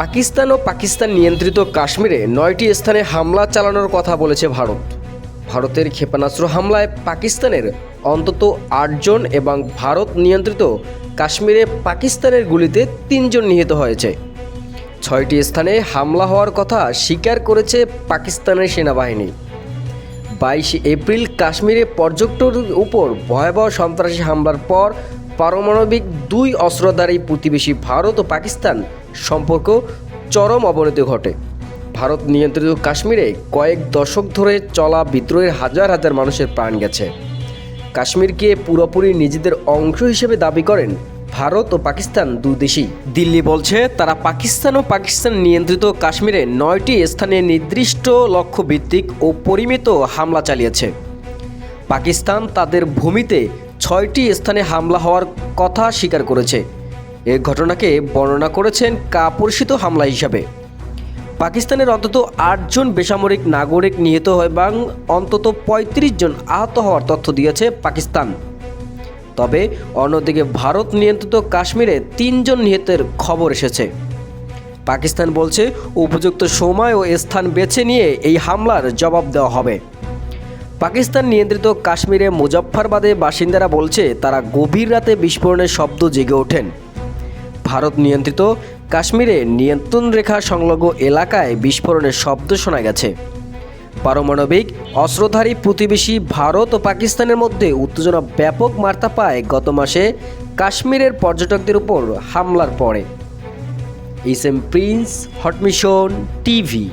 পাকিস্তান ও পাকিস্তান নিয়ন্ত্রিত কাশ্মীরে 9টি স্থানে হামলা চালানোর কথা বলেছে ভারত। ভারতের ক্ষেপণাস্ত্র হামলায় পাকিস্তানের অন্তত 8 জন এবং ভারত নিয়ন্ত্রিত কাশ্মীরে পাকিস্তানের গুলিতে 3 জন নিহত হয়েছে। 6টি স্থানে হামলা হওয়ার কথা স্বীকার করেছে পাকিস্তানের সেনাবাহিনী। 22 এপ্রিল কাশ্মীরে পর্যটকদের উপর ভয়াবহ সন্ত্রাসী হামলার পর পারমাণবিক 2 অস্ত্রধারী প্রতিবেশী ভারত ও পাকিস্তান সম্পর্ক চরম অবনতি ঘটে। ভারত নিয়ন্ত্রিত কাশ্মীরে কয়েক দশক ধরে চলা বিদ্রোহের হাজার হাজার মানুষের প্রাণ গেছে। কাশ্মীরকে পুরোপুরি নিজেদের অংশ হিসেবে দাবি করেন ভারত ও পাকিস্তান দুই দেশই। দিল্লি বলছে তারা পাকিস্তান ও পাকিস্তান নিয়ন্ত্রিত কাশ্মীরে 9টি স্থানে নির্দিষ্ট লক্ষ্যভিত্তিক ও পরিমিত হামলা চালিয়েছে। পাকিস্তান তাদের ভূমিতে 6টি স্থানে হামলা হওয়ার কথা স্বীকার করেছে। এই ঘটনাকে বর্ণনা করেছেন কাপুরুষিত হামলা হিসাবে। পাকিস্তানের অন্তত 8 জন বেসামরিক নাগরিক নিহত এবং অন্তত 35 জন আহত হওয়ার তথ্য দিয়েছে পাকিস্তান। তবে অন্যদিকে ভারত নিয়ন্ত্রিত কাশ্মীরে 3 জন নিহতের খবর এসেছে। পাকিস্তান বলছে উপযুক্ত সময় ও স্থান বেছে নিয়ে এই হামলার জবাব দেওয়া হবে। পাকিস্তান নিয়ন্ত্রিত কাশ্মীরে মুজফ্ফরবাদে বাসিন্দারা বলছে তারা গভীর রাতে বিস্ফোরণের শব্দ জেগে ওঠেন। ভারত নিয়ন্ত্রিত কাশ্মীরে নিয়ন্ত্রণ রেখা সংলগ্ন এলাকায় বিস্ফোরণের শব্দ শোনা গেছে। পারমাণবিক অস্ত্রধারী প্রতিবেশী ভারত ও পাকিস্তানের মধ্যে উত্তেজনা ব্যাপক মাত্রা পায় গত মাসে কাশ্মীরের পর্যটকদের উপর হামলার পরে। S M Prince, hot mission TV.